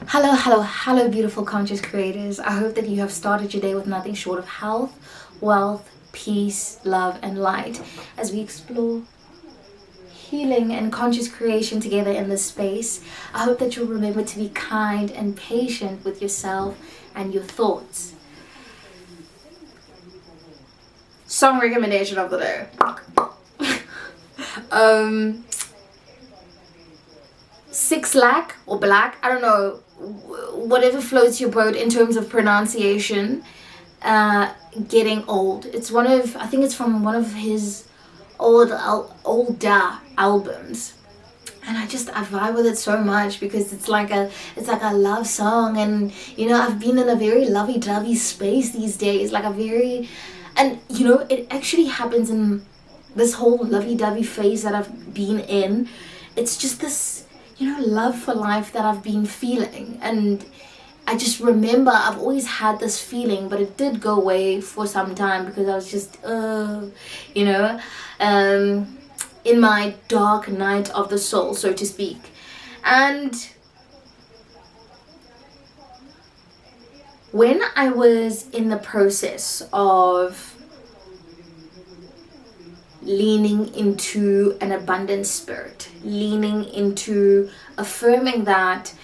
Hello, beautiful conscious creators. I hope that you have started your day with nothing short of health, wealth, peace, love, and light as we explore healing and conscious creation together in this space. I hope that you'll remember to be kind and patient with yourself and your thoughts. Song recommendation of the day. Six Lack or Black, I don't know, whatever floats your boat in terms of pronunciation. Getting Old. It's I think it's from one of his older albums, and I vibe with it so much because it's like a love song. And I've been in a very lovey-dovey space these days, and it actually happens in this whole lovey-dovey phase that I've been in. It's just this love for life that I've been feeling, and I just remember I've always had this feeling, but it did go away for some time because I was just in my dark night of the soul, so to speak. And when I was in the process of leaning into an abundant spirit, leaning into affirming that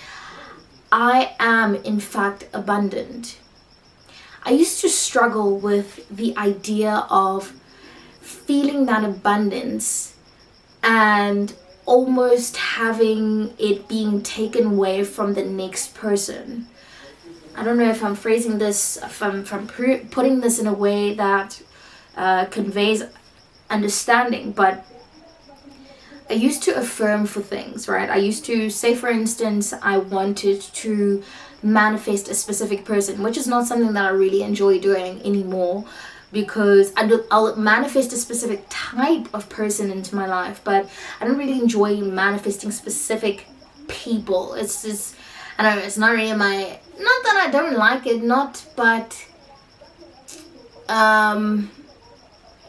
I am in fact abundant, I used to struggle with the idea of feeling that abundance and almost having it being taken away from the next person. I don't know if I'm phrasing this, if I'm putting this in a way that conveys understanding, but I used to affirm for things, right? I used to say, for instance, I wanted to manifest a specific person, which is not something that I really enjoy doing anymore, because I'll manifest a specific type of person into my life, but I don't really enjoy manifesting specific people. It's just, I don't know, it's not really not that I don't like it, but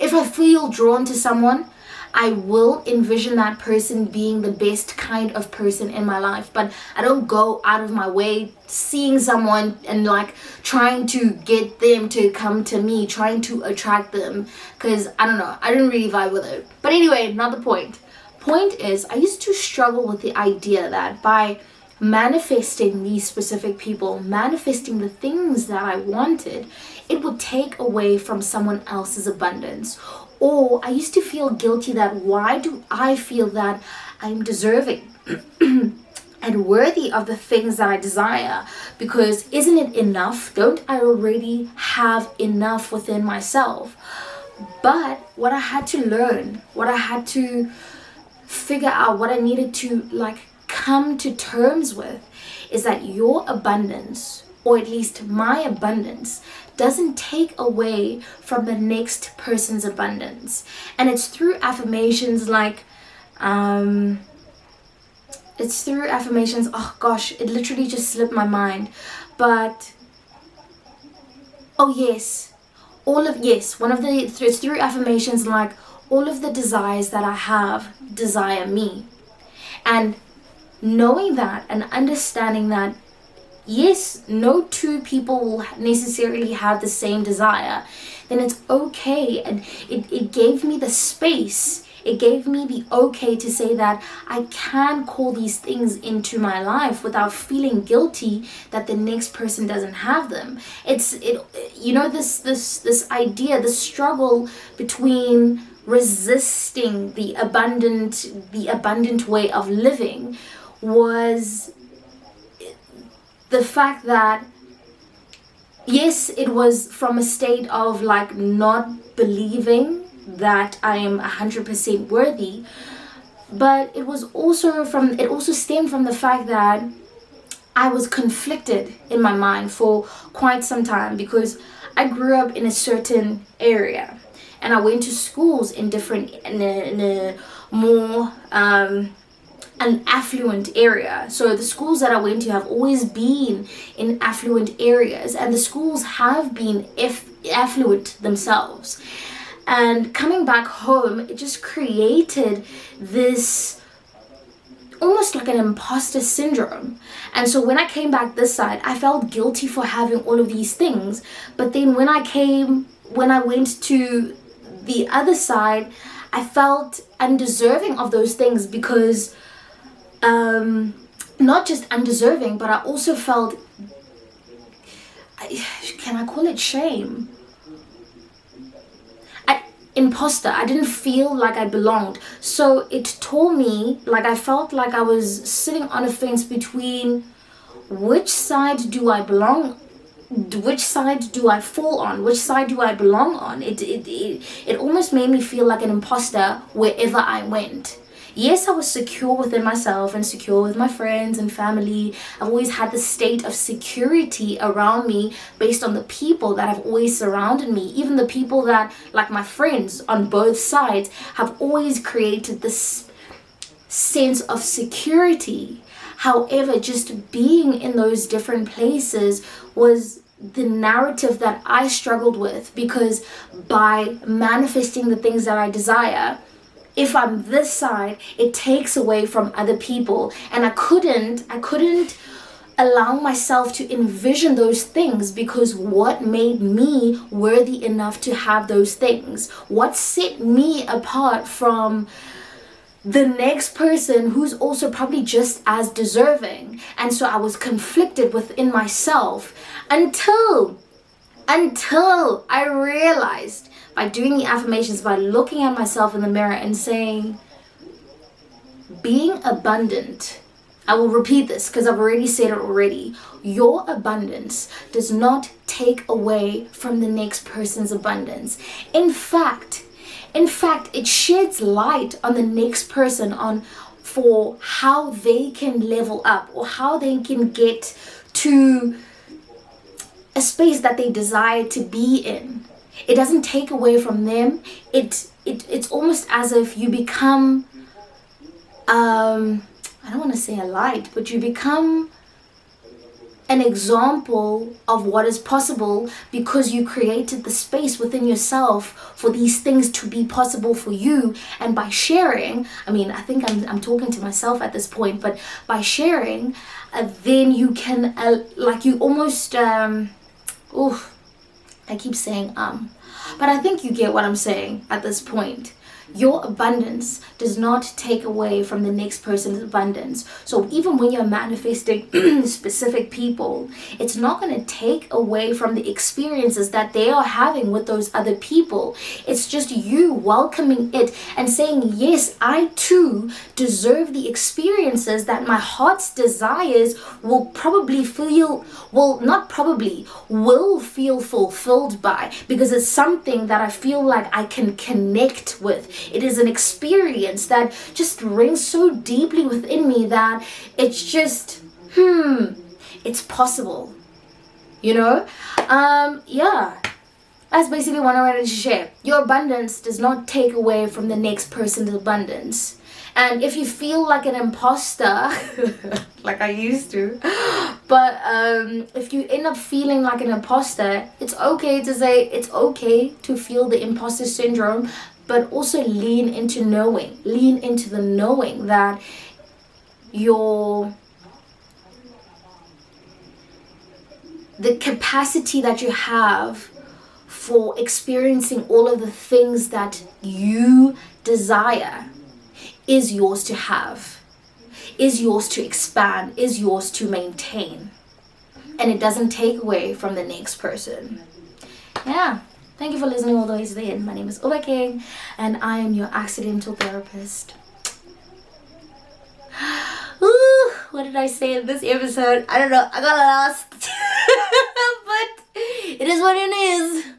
if I feel drawn to someone, I will envision that person being the best kind of person in my life. But I don't go out of my way seeing someone and trying to get them to come to me, trying to attract them, because I don't know, I didn't really vibe with it. But anyway, not the point. Point is, I used to struggle with the idea that by manifesting these specific people, manifesting the things that I wanted, it would take away from someone else's abundance. Or I used to feel guilty that why do I feel that I'm deserving and worthy of the things that I desire? Because isn't it enough? Don't I already have enough within myself? But what I had to learn, what I had to figure out, what I needed to come to terms with is that your abundance, or at least my abundance, doesn't take away from the next person's abundance. And it's through affirmations oh gosh, it literally just slipped my mind. But it's through affirmations like all of the desires that I have desire me. And knowing that and understanding that yes, no two people will necessarily have the same desire, then it's okay. And it gave me the space, it gave me the okay to say that I can call these things into my life without feeling guilty that the next person doesn't have them. This idea, the struggle between resisting the abundant way of living was the fact that yes, it was from a state of not believing that I am 100% worthy, but it also stemmed from the fact that I was conflicted in my mind for quite some time, because I grew up in a certain area and I went to schools in a more an affluent area. So the schools that I went to have always been in affluent areas, and the schools have been affluent themselves. And coming back home, it just created this almost like an imposter syndrome. And so when I came back this side, I felt guilty for having all of these things. But then when I went to the other side, I felt undeserving of those things because not just undeserving, but I also felt, can I call it shame? Imposter. I didn't feel like I belonged. So it told me, like, I felt like I was sitting on a fence between which side do I belong, which side do I fall on, which side do I belong on. It almost made me feel like an imposter wherever I went. Yes, I was secure within myself and secure with my friends and family. I've always had this state of security around me based on the people that have always surrounded me. Even the people that, like my friends on both sides, have always created this sense of security. However, just being in those different places was the narrative that I struggled with, because by manifesting the things that I desire, if I'm this side, it takes away from other people. And I couldn't allow myself to envision those things, because what made me worthy enough to have those things? What set me apart from the next person who's also probably just as deserving? And so I was conflicted within myself until I realized, by doing the affirmations, by looking at myself in the mirror and saying, being abundant, I will repeat this because I've already said it already. Your abundance does not take away from the next person's abundance. In fact, it sheds light on the next person for how they can level up, or how they can get to a space that they desire to be in. It doesn't take away from them. It's almost as if you become, I don't want to say a light, but you become an example of what is possible, because you created the space within yourself for these things to be possible for you. And by sharing, I think I'm talking to myself at this point, but by sharing, then you can, you almost, I keep saying but I think you get what I'm saying at this point. Your abundance does not take away from the next person's abundance. So even when you're manifesting specific people, it's not going to take away from the experiences that they are having with those other people. It's just you welcoming it and saying, yes, I too deserve the experiences that my heart's desires will feel fulfilled by, because it's something that I feel like I can connect with. It is an experience that just rings so deeply within me that it's just, it's possible, yeah. That's basically what I wanted to share. Your abundance does not take away from the next person's abundance. And if you feel like an imposter, like I used to, but if you end up feeling like an imposter, it's okay to say it's okay to feel the imposter syndrome, but also lean into the knowing that the capacity that you have for experiencing all of the things that you desire is yours to have, is yours to expand, is yours to maintain. And it doesn't take away from the next person. Yeah. Thank you for listening all the way to the end. My name is Oba King, and I am your accidental therapist. Ooh, what did I say in this episode? I don't know. I got lost. But it is what it is.